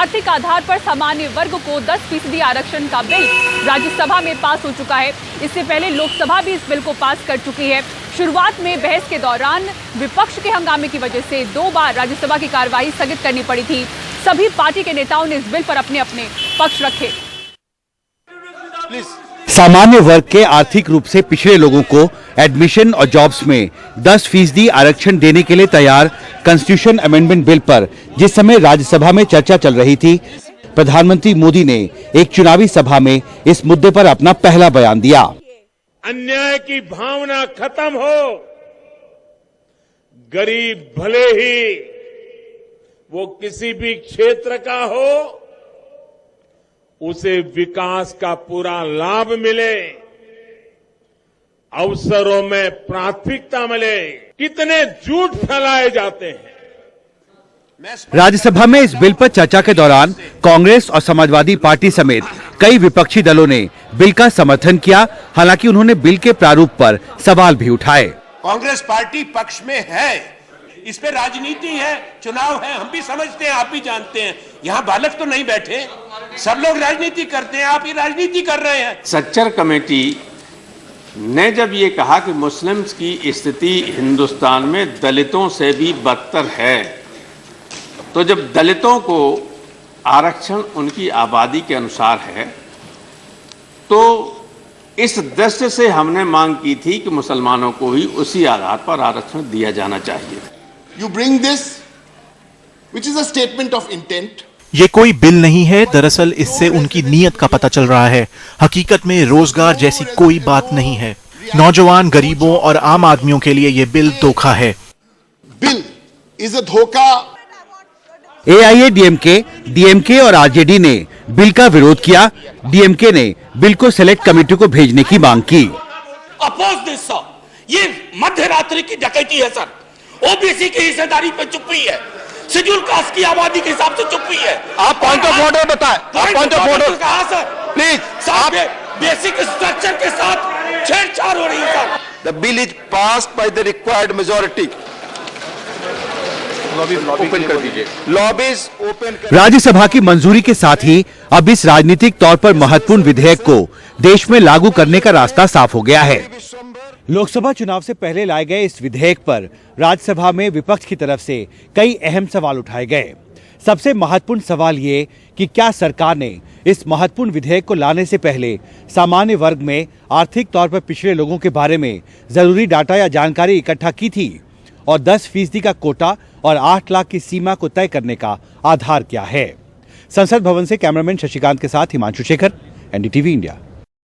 आर्थिक आधार पर सामान्य वर्ग को 10% आरक्षण का बिल राज्यसभा में पास हो चुका है। इससे पहले लोकसभा भी इस बिल को पास कर चुकी है। शुरुआत में बहस के दौरान विपक्ष के हंगामे की वजह से 2 बार राज्यसभा की कार्यवाही स्थगित करनी पड़ी थी। सभी पार्टी के नेताओं ने इस बिल पर अपने अपने पक्ष रखे। सामान्य वर्ग के आर्थिक रूप से पिछड़े लोगों को एडमिशन और जॉब्स में 10% आरक्षण देने के लिए तैयार कॉन्स्टिट्यूशन अमेंडमेंट बिल पर जिस समय राज्यसभा में चर्चा चल रही थी, प्रधानमंत्री मोदी ने एक चुनावी सभा में इस मुद्दे पर अपना पहला बयान दिया। अन्याय की भावना खत्म हो, गरीब भले ही वो किसी भी क्षेत्र का हो, उसे विकास का पूरा लाभ मिले, अवसरों में प्राथमिकता मिले। कितने झूठ फैलाए जाते हैं। राज्यसभा में इस बिल पर चर्चा के दौरान कांग्रेस और समाजवादी पार्टी समेत कई विपक्षी दलों ने बिल का समर्थन किया। हालांकि उन्होंने बिल के प्रारूप पर सवाल भी उठाए। कांग्रेस पार्टी पक्ष में है, इस पे राजनीति है, चुनाव है, हम भी समझते हैं, आप भी जानते हैं। यहाँ बालक तो नहीं बैठे, सब लोग राजनीति करते हैं, आप ही राजनीति कर रहे हैं। सच्चर कमेटी ने जब ये कहा कि मुस्लिम्स की स्थिति हिंदुस्तान में दलितों से भी बदतर है, तो जब दलितों को आरक्षण उनकी आबादी के अनुसार है, तो इस दृष्टि से हमने मांग की थी कि मुसलमानों को ही उसी आधार पर आरक्षण दिया जाना चाहिए। You bring this, which is a statement of intent. ये कोई बिल नहीं है, दरअसल इससे उनकी नीयत का पता चल रहा है। हकीकत में रोजगार जैसी कोई बात नहीं है। नौजवान, गरीबों और आम आदमियों के लिए ये बिल धोखा है। Bill is a धोखा। एआईएडीएमके, डीएमके और आरजेडी ने बिल का विरोध किया। डीएमके ने बिल को सेलेक्ट कमेटी को भेजने की मांग की। अपोज दिस सर, ये मध्य रात्रि की डकैती है सर। ओबीसी की हिस्सेदारी पे चुप हुई है, शेड्यूल कास्ट की आबादी के हिसाब से चुप हुई है। आप पॉइंट ऑफ ऑर्डर बताएं। पॉइंट ऑफ ऑर्डर कहा सर? प्लीज, आप बेसिक स्ट्रक्चर के साथ छेड़छाड़ हो रही है sir. The bill is passed by the required majority. Open कर दीजिए। लॉबीज ओपन कर। राज्यसभा की मंजूरी के साथ ही अब इस राजनीतिक तौर पर महत्वपूर्ण विधेयक को देश में लागू करने का रास्ता साफ हो गया है। लोकसभा चुनाव से पहले लाए गए इस विधेयक पर राज्यसभा में विपक्ष की तरफ से कई अहम सवाल उठाए गए। सबसे महत्वपूर्ण सवाल ये कि क्या सरकार ने इस महत्वपूर्ण विधेयक को लाने से पहले सामान्य वर्ग में आर्थिक तौर पर पिछड़े लोगों के बारे में जरूरी डाटा या जानकारी इकट्ठा की थी, और 10% का कोटा और 8 लाख की सीमा को तय करने का आधार क्या है। संसद भवन से कैमरामैन शशिकांत के साथ हिमांशु शेखर, एनडीटीवी इंडिया।